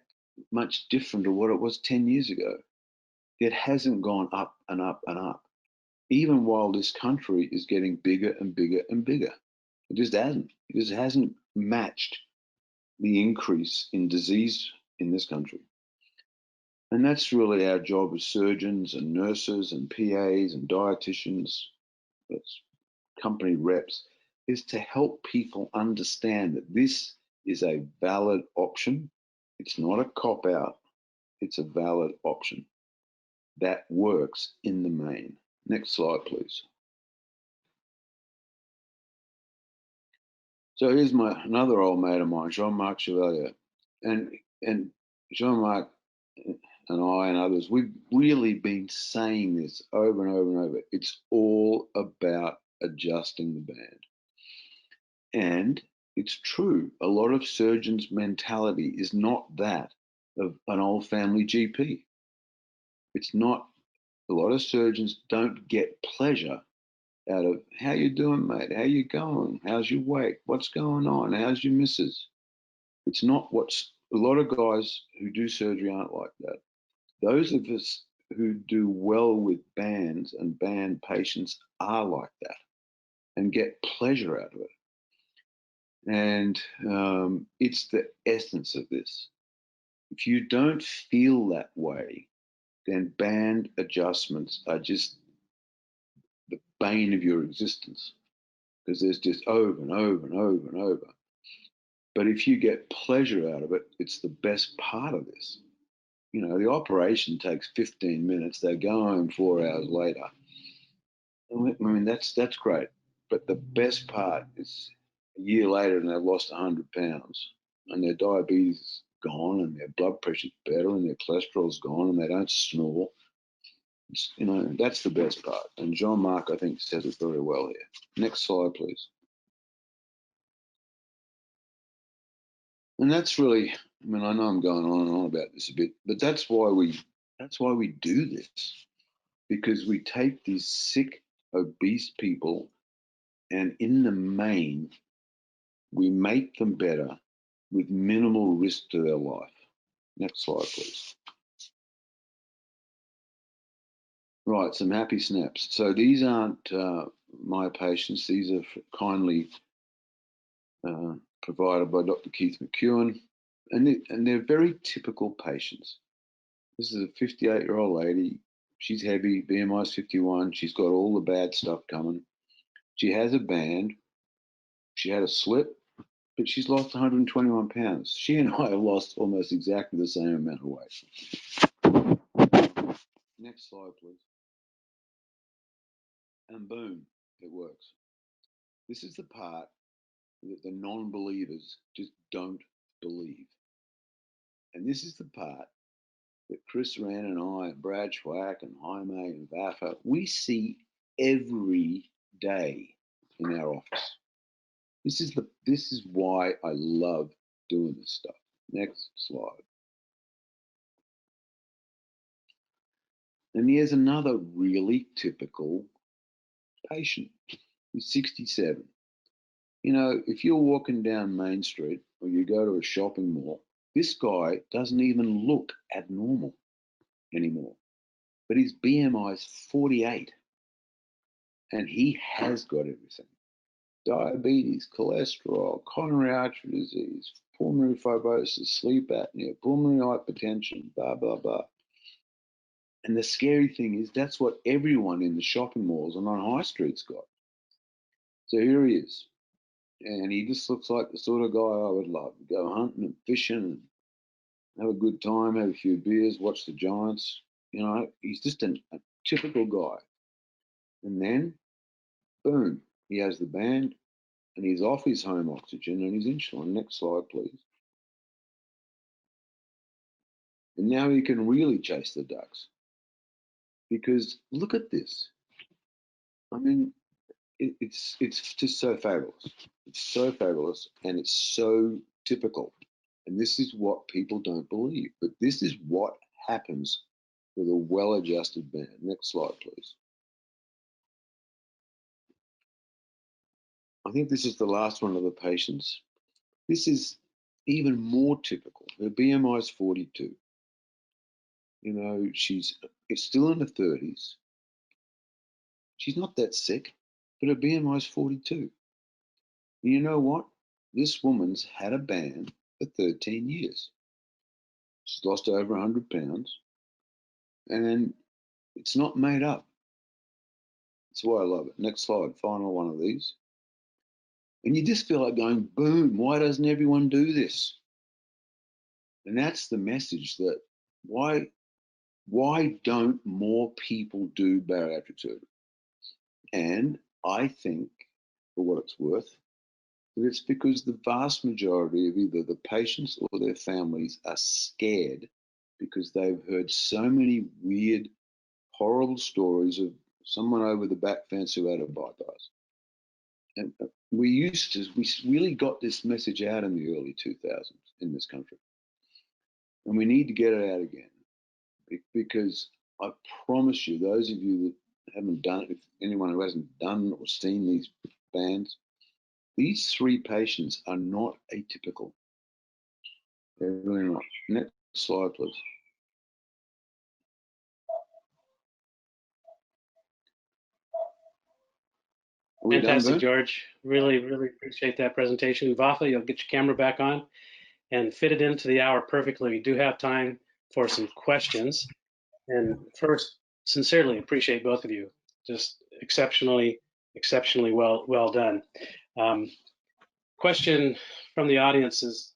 much different to what it was 10 years ago. It hasn't gone up and up and up, even while this country is getting bigger and bigger and bigger. It just hasn't. It just hasn't matched the increase in disease in this country. And that's really our job as surgeons and nurses and PAs and dietitians, that's company reps, is to help people understand that this is a valid option. It's not a cop-out. It's a valid option that works in the main. Next slide, please. So here's another old mate of mine, Jean-Marc Chevalier. And Jean-Marc and I and others, we've really been saying this over and over and over. It's all about adjusting the band. And it's true, a lot of surgeons' mentality is not that of an old family GP. It's not. A lot of surgeons don't get pleasure out of, "How you doing, mate? How you going? How's your weight? What's going on? How's your missus?" It's not what's, a lot of guys who do surgery aren't like that. Those of us who do well with bands and band patients are like that and get pleasure out of it. And it's the essence of this. If you don't feel that way, then band adjustments are just the bane of your existence, because there's just over and over and over and over. But if you get pleasure out of it, it's the best part of this. The operation takes 15 minutes. They go home 4 hours later. I mean, that's great. But the best part is a year later and they've lost 100 pounds and their diabetes is gone and their blood pressure's better and their cholesterol's gone and they don't snore. That's the best part. And Jean-Marc, I think, says it very well here. Next slide, please. And that's really, I know I'm going on and on about this a bit, but that's why we do this, because we take these sick, obese people and in the main, we make them better with minimal risk to their life. Next slide, please. Right, some happy snaps. So these aren't my patients. These are kindly provided by Dr. Keith McEwen, and they're very typical patients. This is a 58-year-old lady. She's heavy, BMI's 51. She's got all the bad stuff coming. She has a band. She had a slip, but she's lost 121 pounds. She and I have lost almost exactly the same amount of weight. Next slide, please. And boom, it works. This is the part that the non-believers just don't believe. And this is the part that Chris Rand and I, and Brad Schwack and Jaime and Vafa, we see every day in our office. This is why I love doing this stuff. Next slide. And here's another really typical patient. He's 67. You know, if you're walking down Main Street or you go to a shopping mall, this guy doesn't even look abnormal anymore. But his BMI is 48. And he has got everything. Diabetes, cholesterol, coronary artery disease, pulmonary fibrosis, sleep apnea, pulmonary hypertension, blah, blah, blah. And the scary thing is that's what everyone in the shopping malls and on high streets got. So here he is. And he just looks like the sort of guy I would love. Go hunting and fishing and have a good time, have a few beers, watch the Giants. You know, he's just a typical guy. And then, boom, he has the band and he's off his home oxygen and his insulin. Next slide, please. And now he can really chase the ducks. Because look at this. I mean, it's just so fabulous. It's so fabulous and it's so typical. And this is what people don't believe. But this is what happens with a well-adjusted band. Next slide, please. I think this is the last one of the patients. This is even more typical. Her BMI is 42. You know, she's still in her 30s. She's not that sick, but her BMI is 42. And you know what? This woman's had a band for 13 years. She's lost over 100 pounds, and it's not made up. That's why I love it. Next slide, final one of these. And you just feel like going, boom, why doesn't everyone do this? And that's the message, that why don't more people do bariatric surgery? And I think, for what it's worth, that it's because the vast majority of either the patients or their families are scared because they've heard so many weird, horrible stories of someone over the back fence who had a bypass. And we really got this message out in the early 2000s in this country. And we need to get it out again, because I promise you, those of you that haven't done it, if anyone who hasn't done or seen these bands, these three patients are not atypical. They're really not. Next slide, please. Are we Fantastic, done, George. Really, really appreciate that presentation. Vafa, you'll get your camera back on and fit it into the hour perfectly. We do have time for some questions. And first, sincerely appreciate both of you. Just exceptionally well done. Question from the audience is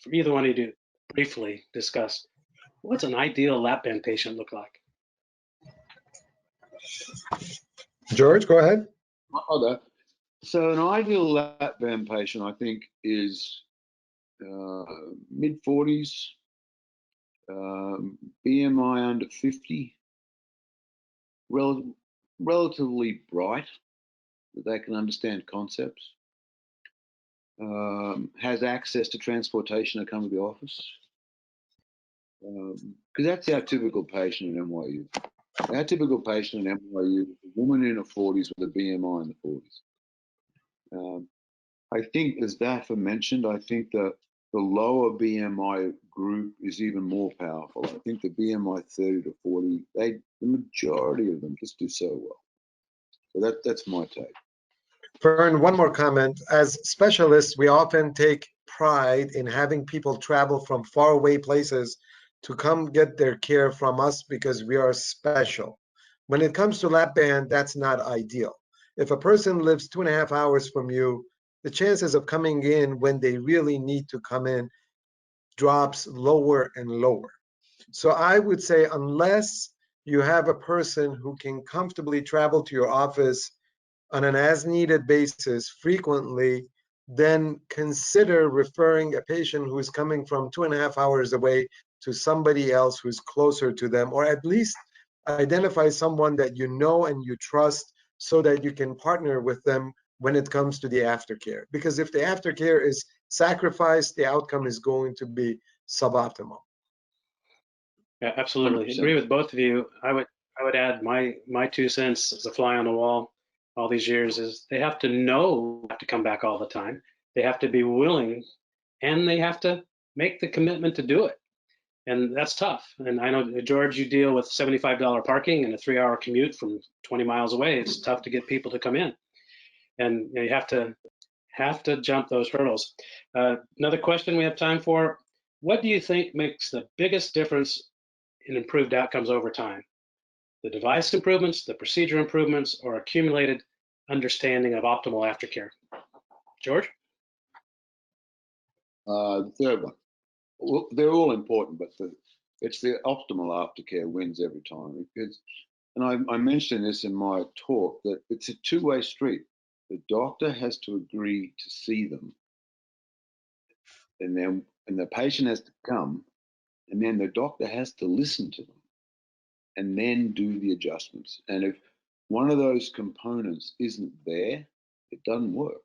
for either one of you to briefly discuss, what's an ideal lap band patient look like? George, go ahead. I'll go. So an ideal lap band patient, I think, is mid-40s, BMI under 50, relatively bright, that they can understand concepts, has access to transportation to come to the office. Because that's our typical patient in NYU. Our typical patient in NYU is a woman in her 40s with a BMI in the 40s. I think, as Vafa mentioned, I think the lower BMI group is even more powerful. I think the BMI 30 to 40, the majority of them just do so well. So that's my take. Fern, one more comment. As specialists, we often take pride in having people travel from faraway places to come get their care from us because we are special. When it comes to lap band, that's not ideal. If a person lives 2.5 hours from you, the chances of coming in when they really need to come in drops lower and lower. So I would say, unless you have a person who can comfortably travel to your office on an as needed basis frequently, then consider referring a patient who is coming from 2.5 hours away to somebody else who's closer to them, or at least identify someone that you know and you trust so that you can partner with them when it comes to the aftercare. Because if the aftercare is sacrificed, the outcome is going to be suboptimal. Yeah, absolutely. 100%. Agree with both of you. I would add my 2 cents as a fly on the wall all these years is they have to know they have to come back all the time. They have to be willing and they have to make the commitment to do it. And that's tough. And I know, George, you deal with $75 parking and a 3-hour commute from 20 miles away. It's tough to get people to come in. And you have to jump those hurdles. Another question we have time for. What do you think makes the biggest difference in improved outcomes over time? The device improvements, the procedure improvements, or accumulated understanding of optimal aftercare? George? The third one. Well, they're all important, but it's the optimal aftercare wins every time. And I mentioned this in my talk, that it's a two-way street. The doctor has to agree to see them, and the patient has to come, and then the doctor has to listen to them, and then do the adjustments. And if one of those components isn't there, it doesn't work.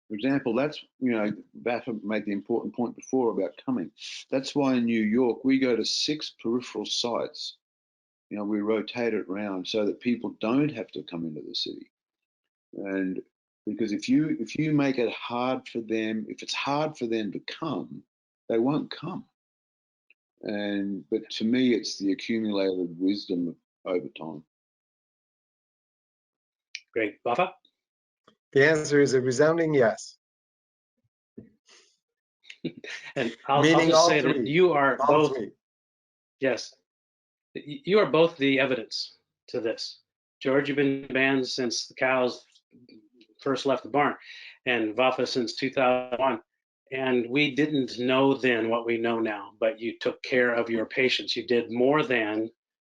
For example, that's, Vafa made the important point before about coming. That's why in New York, we go to 6 peripheral sites. We rotate it around so that people don't have to come into the city. And because if you make it hard for them, if it's hard for them to come, they won't come. But to me, it's the accumulated wisdom over time. Great. Vafa? The answer is a resounding yes. And I'll Meaning just all say that three. you are All both, three. yes, you are both the evidence to this. George, you've been in bands since the cows first left the barn, and Vafa since 2001. And we didn't know then what we know now, but you took care of your patients. You did more than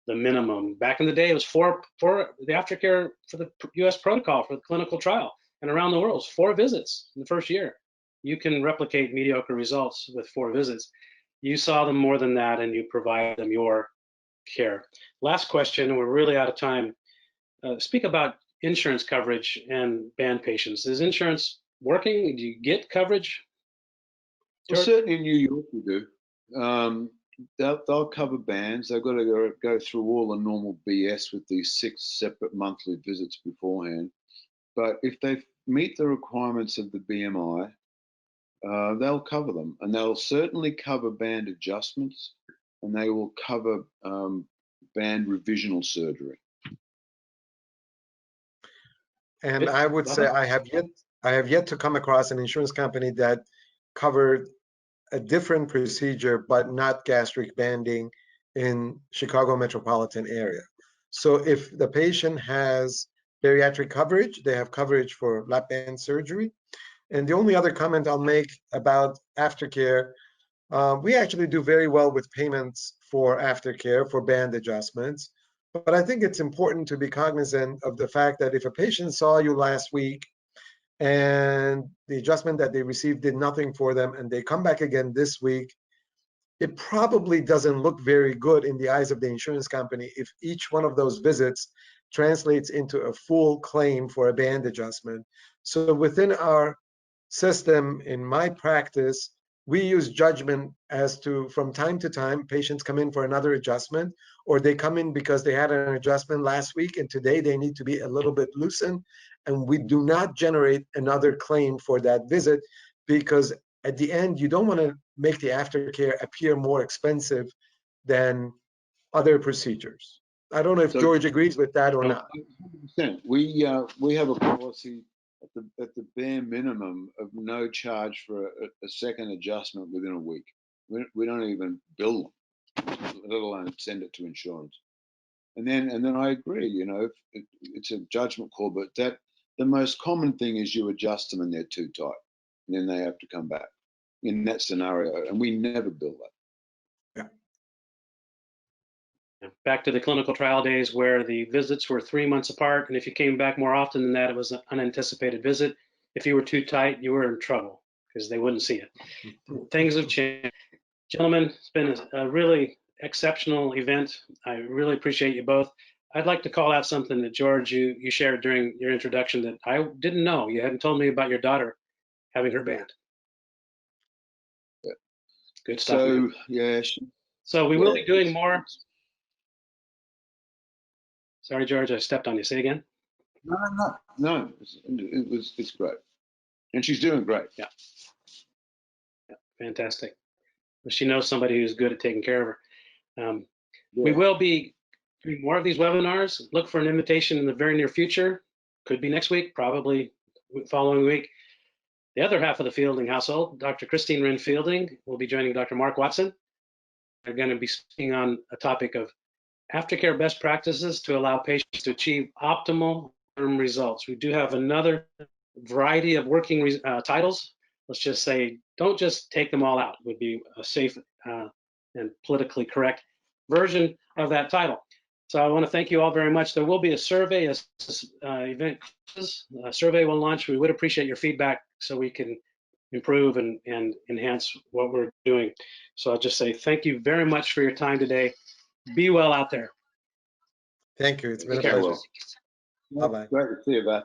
the minimum. Back in the day, it was for the aftercare for the U.S. protocol for the clinical trial, and around the world, it was 4 visits in the first year. You can replicate mediocre results with 4 visits. You saw them more than that, and you provide them your care. Last question, we're really out of time. Speak about insurance coverage and band patients. Is insurance working? Do you get coverage? Well, certainly in New York we do. They'll cover bands. They've got to go through all the normal BS with these 6 separate monthly visits beforehand. But if they meet the requirements of the BMI, they'll cover them, and they'll certainly cover band adjustments, and they will cover band revisional surgery. And I would say I have yet to come across an insurance company that covered a different procedure but not gastric banding in Chicago metropolitan area. So if the patient has bariatric coverage, they have coverage for lap band surgery. And the only other comment I'll make about aftercare, we actually do very well with payments for aftercare for band adjustments. But I think it's important to be cognizant of the fact that if a patient saw you last week and the adjustment that they received did nothing for them, and they come back again this week, it probably doesn't look very good in the eyes of the insurance company if each one of those visits translates into a full claim for a band adjustment. So within our system, in my practice, we use judgment as to, from time to time, patients come in for another adjustment, or they come in because they had an adjustment last week and today they need to be a little bit loosened, and we do not generate another claim for that visit, because at the end, you don't want to make the aftercare appear more expensive than other procedures. I don't know if George agrees with that or not. 100%. We have a policy at the bare minimum of no charge for a second adjustment within a week. We don't even bill them, let alone send it to insurance. And then I agree, you know, it's a judgment call, but the most common thing is you adjust them and they're too tight, and then they have to come back in that scenario, and we never bill that. Back to the clinical trial days where the visits were 3 months apart, and if you came back more often than that, it was an unanticipated visit. If you were too tight, you were in trouble because they wouldn't see it. Things have changed. Gentlemen, it's been a really exceptional event. I really appreciate you both. I'd like to call out something that, George, you shared during your introduction that I didn't know. You hadn't told me about your daughter having her band. Yeah. Good stuff. So, Man. yeah. So we will be doing more. Sorry, George, I stepped on you. Say again. No. It's great, and she's doing great. Yeah. Fantastic. She knows somebody who's good at taking care of her. We will be doing more of these webinars. Look for an invitation in the very near future. Could be next week, probably following week. The other half of the Fielding household, Dr. Christine Wren Fielding, will be joining Dr. Mark Watson. They're going to be speaking on a topic of aftercare best practices to allow patients to achieve optimal results. We do have another variety of working titles. Let's just say, don't just take them all out, would be a safe and politically correct version of that title. So I want to thank you all very much. There will be a survey, as event closes, a survey will launch. We would appreciate your feedback so we can improve and enhance what we're doing. So I'll just say thank you very much for your time today. Be well out there. Thank you. It's been a Okay, pleasure. well. Bye-bye. Great to see you, Beth.